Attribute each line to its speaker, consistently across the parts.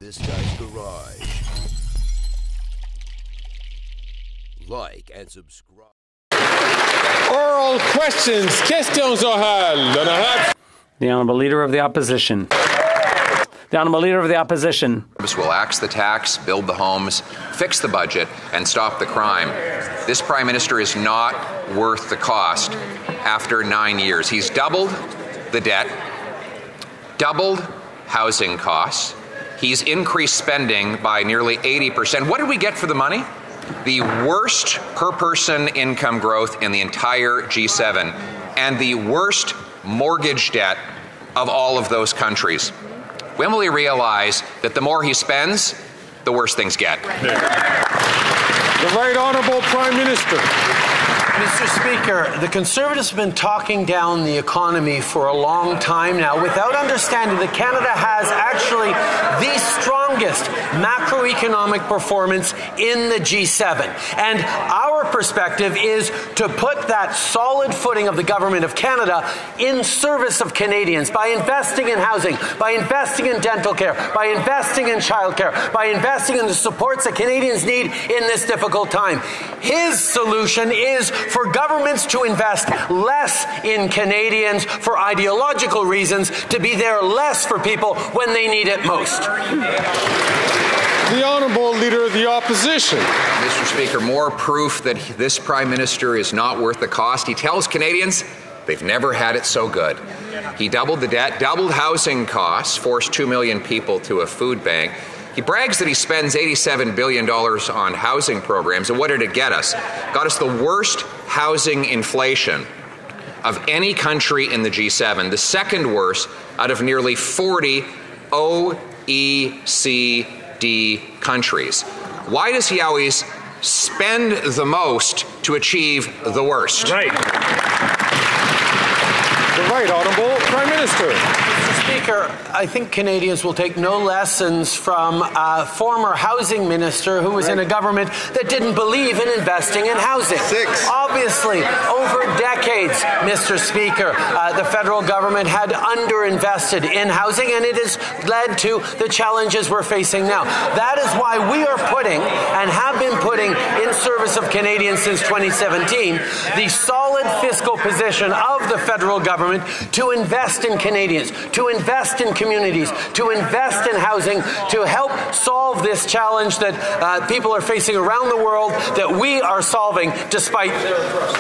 Speaker 1: This guy's garage. Like and subscribe.
Speaker 2: Oral questions. Questions orales.
Speaker 3: The Honourable Leader of the Opposition. The Honourable Leader of the Opposition.
Speaker 4: Will axe the tax, build the homes, fix the budget, and stop the crime. This Prime Minister is not worth the cost after 9 years. He's doubled the debt, doubled housing costs. He's increased spending by nearly 80%. What did we get for the money? The worst per-person income growth in the entire G7 and the worst mortgage debt of all of those countries. When will he realize that the more he spends, the worse things get?
Speaker 2: The Right Honourable Prime Minister.
Speaker 5: Mr. Speaker, the Conservatives have been talking down the economy for a long time now without understanding that Canada has actually the strongest macroeconomic performance in the G7. And our perspective is to put that solid footing of the Government of Canada in service of Canadians by investing in housing, by investing in dental care, by investing in childcare, by investing in the supports that Canadians need in this difficult time. His solution is for governments to invest less in Canadians for ideological reasons, to be there less for people when they need it most.
Speaker 2: The Honourable Leader of the Opposition.
Speaker 4: Mr. Speaker, more proof that this Prime Minister is not worth the cost. He tells Canadians they've never had it so good. He doubled the debt, doubled housing costs, forced 2 million people to a food bank. He brags that he spends $87 billion on housing programs, and what did it get us? Got us the worst housing inflation of any country in the G7, the second worst out of nearly 40 OECD countries. Why does he always spend the most to achieve the worst?
Speaker 2: Right. The Right Honourable Prime Minister.
Speaker 5: Mr. Speaker, I think Canadians will take no lessons from a former housing minister who was in a government that didn't believe in investing in housing. Obviously, over decades, Mr. Speaker, the federal government had underinvested in housing, and it has led to the challenges we're facing now. That is why we are putting, and have been putting, in service of Canadians since 2017, the solid fiscal position of the federal government to invest in Canadians, to invest in communities, to invest in housing, to help solve this challenge that people are facing around the world that we are solving despite their trust.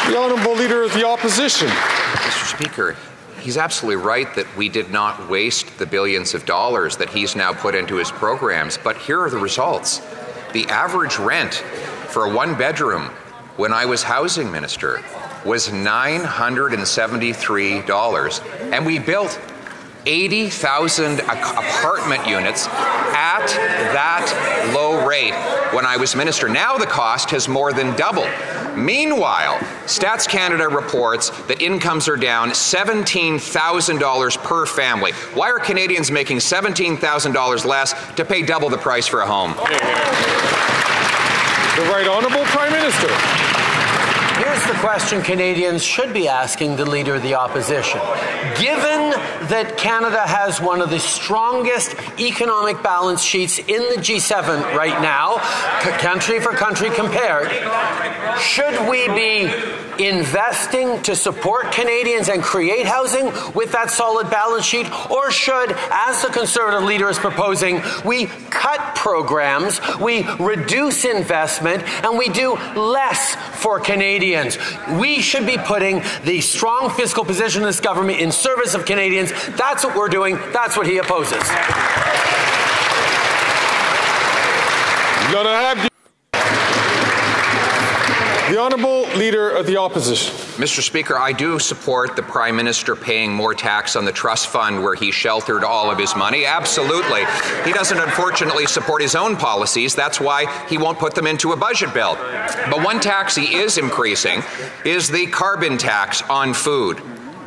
Speaker 2: The Honourable Leader of the Opposition.
Speaker 4: Mr. Speaker, he's absolutely right that we did not waste the billions of dollars that he's now put into his programs, but here are the results. The average rent for a one-bedroom when I was housing minister was $973, and we built 80,000 apartment units at that low rate when I was minister. Now the cost has more than doubled. Meanwhile, Stats Canada reports that incomes are down $17,000 per family. Why are Canadians making $17,000 less to pay double the price for a home?
Speaker 2: The Right Honourable Prime Minister.
Speaker 5: Here's the question Canadians should be asking the Leader of the Opposition. Given that Canada has one of the strongest economic balance sheets in the G7 right now, country for country compared, should we be investing to support Canadians and create housing with that solid balance sheet, or should, as the Conservative Leader is proposing, we cut programs, we reduce investment, and we do less for Canadians? We should be putting the strong fiscal position of this government in service of Canadians. That's what we're doing. That's what he opposes.
Speaker 2: You're gonna have the Honourable Leader of the Opposition.
Speaker 4: Mr. Speaker, I do support the Prime Minister paying more tax on the trust fund where he sheltered all of his money. Absolutely. He doesn't, unfortunately, support his own policies. That's why he won't put them into a budget bill. But one tax he is increasing is the carbon tax on food.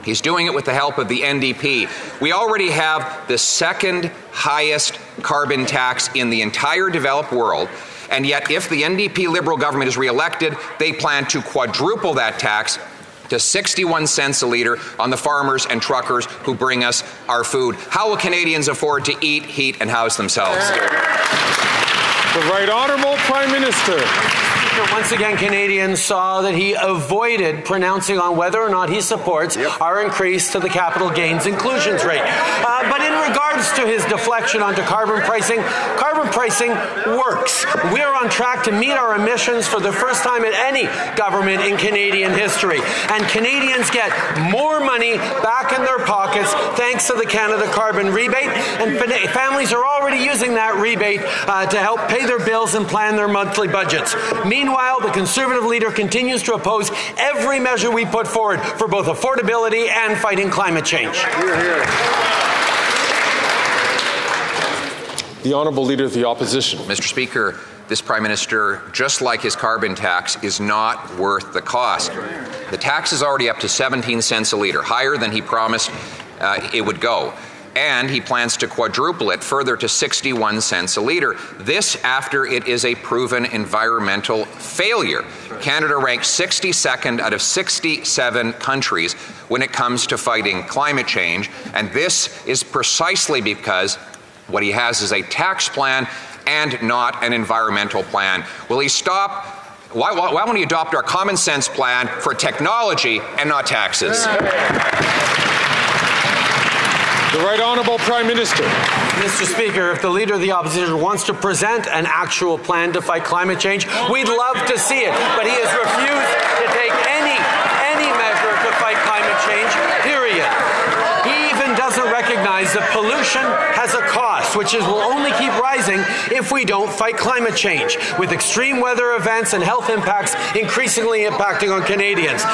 Speaker 4: He's doing it with the help of the NDP. We already have the second highest carbon tax in the entire developed world. And yet, if the NDP Liberal government is re-elected, they plan to quadruple that tax to 61 cents a litre on the farmers and truckers who bring us our food. How will Canadians afford to eat, heat, and house themselves?
Speaker 2: The Right Honourable Prime Minister.
Speaker 5: Once again, Canadians saw that he avoided pronouncing on whether or not he supports our increase to the capital gains inclusions rate. But in regards to his deflection onto carbon pricing works. We are on track to meet our emissions for the first time in any government in Canadian history. And Canadians get more money back in their pockets thanks to the Canada Carbon Rebate. And families are already using that rebate to help pay their bills and plan their monthly budgets. Meanwhile, the Conservative leader continues to oppose every measure we put forward for both affordability and fighting climate change.
Speaker 2: Hear, hear. The Honourable Leader of the Opposition.
Speaker 4: Mr. Speaker, this Prime Minister, just like his carbon tax, is not worth the cost. The tax is already up to 17 cents a litre, higher than he promised it would go. And he plans to quadruple it further to 61 cents a litre. This after it is a proven environmental failure. Canada ranks 62nd out of 67 countries when it comes to fighting climate change. And this is precisely because what he has is a tax plan and not an environmental plan. Will he stop? Why won't he adopt our common sense plan for technology and not taxes?
Speaker 2: The Right Honourable Prime Minister.
Speaker 5: Mr. Speaker, if the Leader of the Opposition wants to present an actual plan to fight climate change, we'd love to see it. But he has refused to take any measure to fight climate change, period. He even doesn't recognize that pollution has a cost, which will only keep rising if we don't fight climate change, with extreme weather events and health impacts increasingly impacting on Canadians.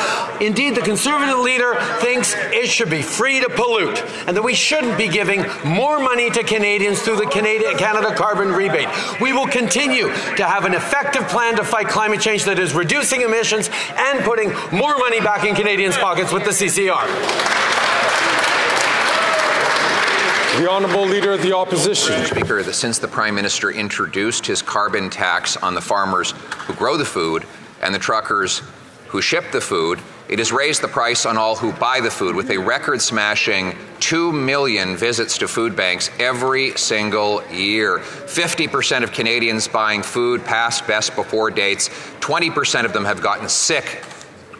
Speaker 5: Indeed, the Conservative leader thinks it should be free to pollute, and that we shouldn't be giving more money to Canadians through the Canada Carbon Rebate. We will continue to have an effective plan to fight climate change that is reducing emissions and putting more money back in Canadians' pockets with the CCR.
Speaker 2: The Honourable Leader of the Opposition.
Speaker 4: Mr. Speaker, since the Prime Minister introduced his carbon tax on the farmers who grow the food and the truckers who ship the food, it has raised the price on all who buy the food, with a record-smashing 2 million visits to food banks every single year. 50% of Canadians buying food past best before dates. 20% of them have gotten sick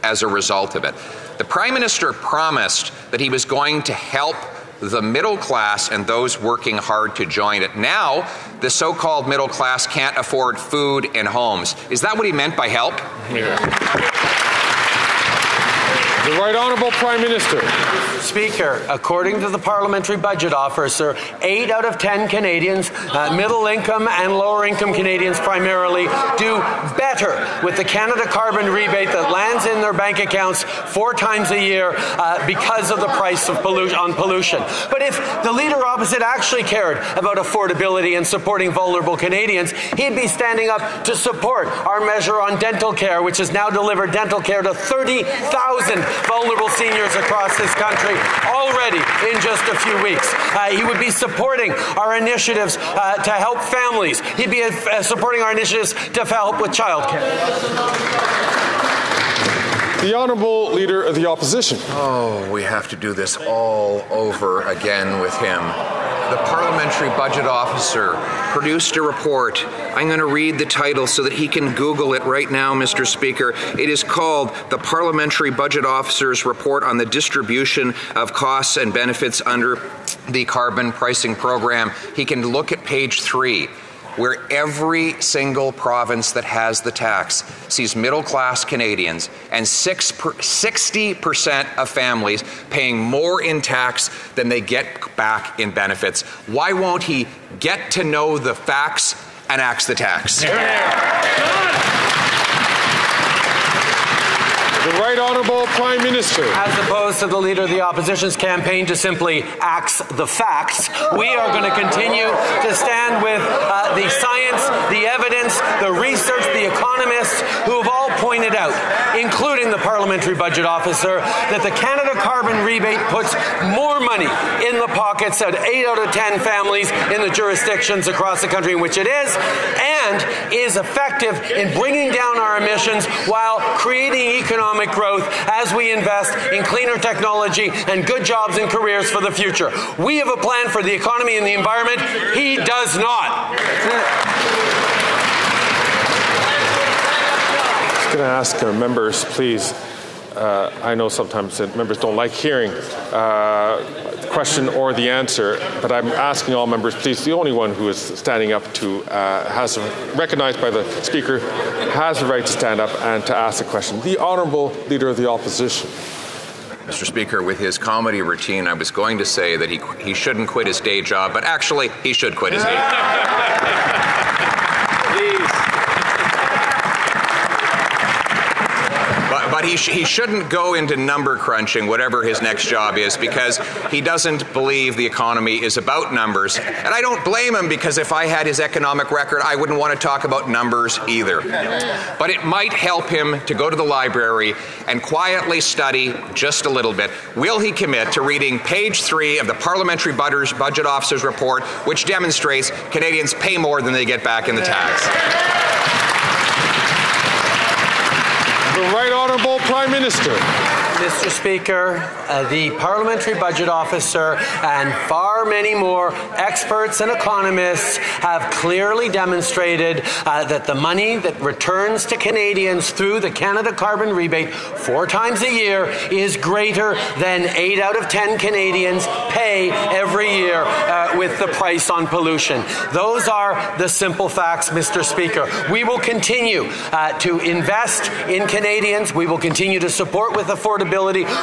Speaker 4: as a result of it. The Prime Minister promised that he was going to help the middle class and those working hard to join it. Now, the so-called middle class can't afford food and homes. Is that what he meant by help?
Speaker 2: Yeah. The Right Honourable Prime Minister.
Speaker 5: Speaker, according to the Parliamentary Budget Officer, 8 out of 10 Canadians, middle income and lower income Canadians primarily, do better with the Canada Carbon Rebate that lands in their bank accounts 4 times a year because of the price of pollution. But if the leader opposite actually cared about affordability and supporting vulnerable Canadians, he'd be standing up to support our measure on dental care, which has now delivered dental care to 30,000 vulnerable seniors across this country already in just a few weeks. He would be supporting our initiatives to help families. He'd be supporting our initiatives to help with childcare.
Speaker 2: The Honourable Leader of the Opposition.
Speaker 4: Oh, we have to do this all over again with him. The Parliamentary Budget Officer produced a report. I'm going to read the title so that he can Google it right now, Mr. Speaker. It is called The Parliamentary Budget Officer's Report on the Distribution of Costs and Benefits under the Carbon Pricing Program. He can look at page 3. Where every single province that has the tax sees middle-class Canadians and 60% of families paying more in tax than they get back in benefits. Why won't he get to know the facts and axe the tax?
Speaker 2: The Right Honourable Prime Minister.
Speaker 5: As opposed to the Leader of the Opposition's campaign to simply axe the facts, we are going to continue to stand with the science, the evidence, the research, the economists who have all pointed out, including the Parliamentary Budget Officer, that the Canada Carbon Rebate puts more money in the pockets of 8 out of 10 families in the jurisdictions across the country in which it is, and is effective in bringing down our emissions while creating economic economic growth as we invest in cleaner technology and good jobs and careers for the future. We have a plan for the economy and the environment. He does not.
Speaker 2: I'm going to ask members, please. I know sometimes that members don't like hearing the question or the answer, but I'm asking all members, please, the only one who is standing up to, recognized by the Speaker, has the right to stand up and to ask a question. The Honourable Leader of the Opposition.
Speaker 4: Mr. Speaker, with his comedy routine, I was going to say that he shouldn't quit his day job, but actually, he should quit his day job. But he shouldn't go into number crunching, whatever his next job is, because he doesn't believe the economy is about numbers. And I don't blame him, because if I had his economic record, I wouldn't want to talk about numbers either. But it might help him to go to the library and quietly study just a little bit. Will he commit to reading page 3 of the Parliamentary Budget Officer's report, which demonstrates Canadians pay more than they get back in the tax?
Speaker 2: The Right Honourable Prime Minister.
Speaker 5: Mr. Speaker, the Parliamentary Budget Officer and far many more experts and economists have clearly demonstrated that the money that returns to Canadians through the Canada Carbon Rebate 4 times a year is greater than 8 out of 10 Canadians pay every year with the price on pollution. Those are the simple facts, Mr. Speaker. We will continue to invest in Canadians. We will continue to support with affordability.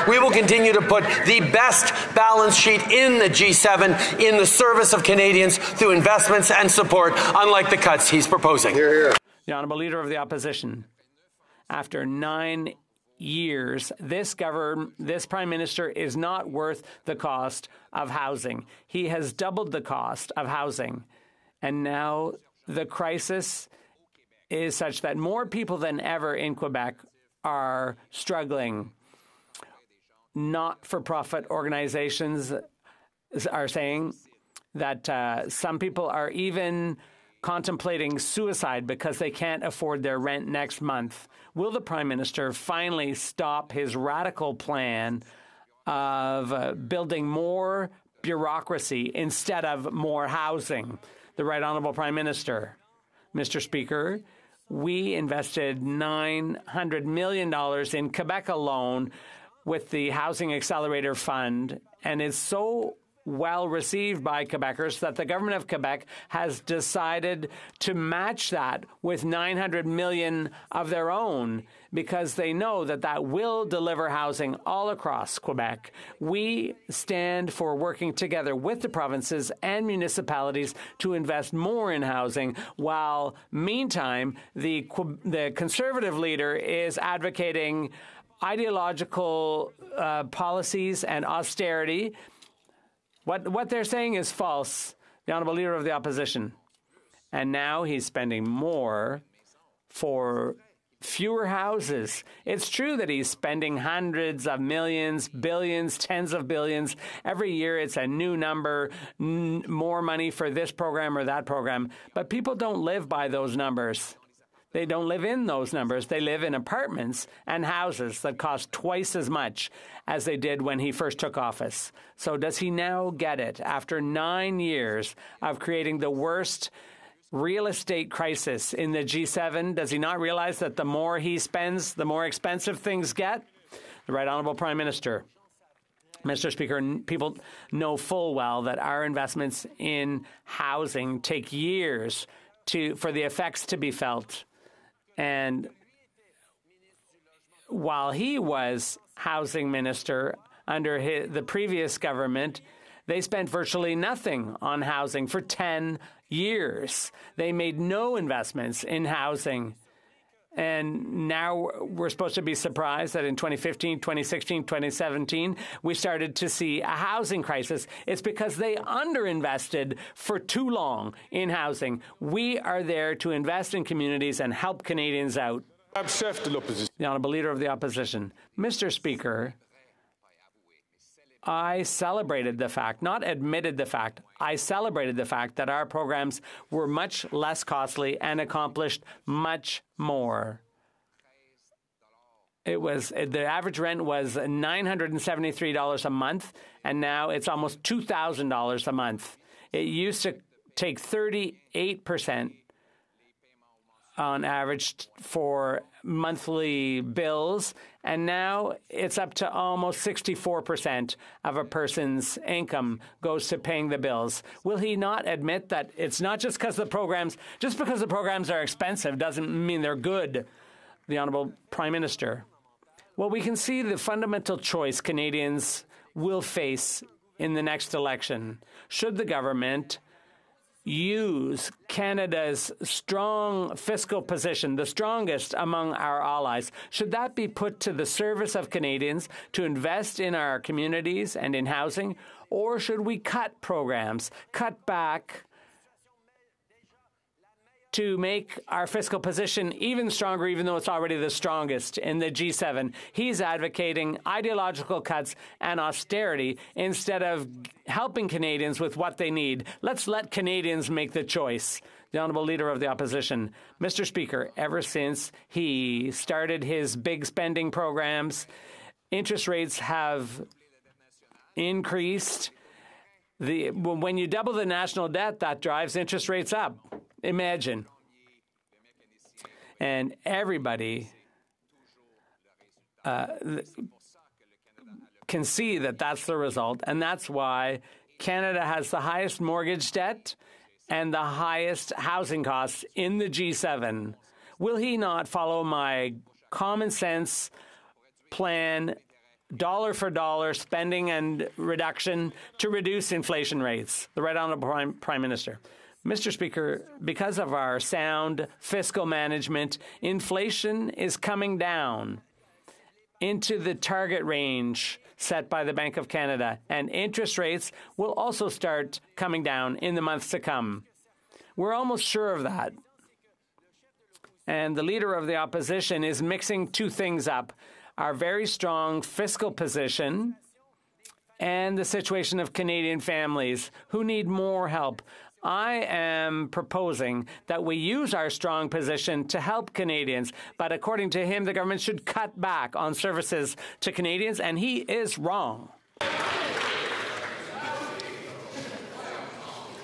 Speaker 5: We will continue to put the best balance sheet in the G7 in the service of Canadians through investments and support, unlike the cuts he's proposing.
Speaker 3: Hear, hear. The Honourable Leader of the Opposition. After 9 years, this Prime Minister is not worth the cost of housing. He has doubled the cost of housing. And now the crisis is such that more people than ever in Quebec are struggling. Not-for-profit organizations are saying that some people are even contemplating suicide because they can't afford their rent next month. Will the Prime Minister finally stop his radical plan of building more bureaucracy instead of more housing? The Right Honourable Prime Minister. Mr. Speaker, we invested $900 million in Quebec alone with the Housing Accelerator Fund, and it's so well received by Quebecers that the government of Quebec has decided to match that with $900 million of their own, because they know that that will deliver housing all across Quebec. We stand for working together with the provinces and municipalities to invest more in housing, while meantime the Conservative leader is advocating ideological policies and austerity. What they're saying is false, the Honourable Leader of the Opposition. And now he's spending more for fewer houses. It's true that he's spending hundreds of millions, billions, tens of billions. Every year it's a new number, more money for this program or that program. But people don't live by those numbers. They don't live in those numbers. They live in apartments and houses that cost twice as much as they did when he first took office. So does he now get it? After 9 years of creating the worst real estate crisis in the G7, does he not realize that the more he spends, the more expensive things get? The Right Honourable Prime Minister. Mr. Speaker, people know full well that our investments in housing take years for the effects to be felt. And while he was housing minister under the previous government, they spent virtually nothing on housing for 10 years. They made no investments in housing. And now we're supposed to be surprised that in 2015, 2016, 2017, we started to see a housing crisis. It's because they underinvested for too long in housing. We are there to invest in communities and help Canadians out. The Honourable Leader of the Opposition. Mr. Speaker, I celebrated the fact, not admitted the fact, I celebrated the fact that our programs were much less costly and accomplished much more. the average rent was $973 a month, and now it's almost $2,000 a month. It used to take 38% on average for monthly bills, and now it's up to almost 64% of a person's income goes to paying the bills. Will he not admit that it's not just because the programs are expensive doesn't mean they're good, the Honourable Prime Minister? Well, we can see the fundamental choice Canadians will face in the next election. Should the government use Canada's strong fiscal position, the strongest among our allies, should that be put to the service of Canadians to invest in our communities and in housing, or should we cut programs, cut back to make our fiscal position even stronger, even though it's already the strongest in the G7? He's advocating ideological cuts and austerity instead of helping Canadians with what they need. Let's let Canadians make the choice. The Honourable Leader of the Opposition. Mr. Speaker, ever since he started his big spending programs, interest rates have increased. When you double the national debt, that drives interest rates up. Imagine. And everybody can see that that's the result. And that's why Canada has the highest mortgage debt and the highest housing costs in the G7. Will he not follow my common sense plan, dollar for dollar spending and reduction to reduce inflation rates? The Right Honourable Prime Minister. Mr. Speaker, because of our sound fiscal management, inflation is coming down into the target range set by the Bank of Canada, and interest rates will also start coming down in the months to come. We're almost sure of that. And the Leader of the Opposition is mixing two things up: our very strong fiscal position and the situation of Canadian families who need more help. I am proposing that we use our strong position to help Canadians, but according to him, the government should cut back on services to Canadians, and he is wrong.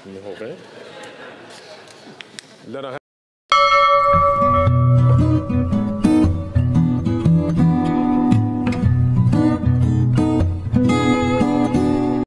Speaker 2: Okay.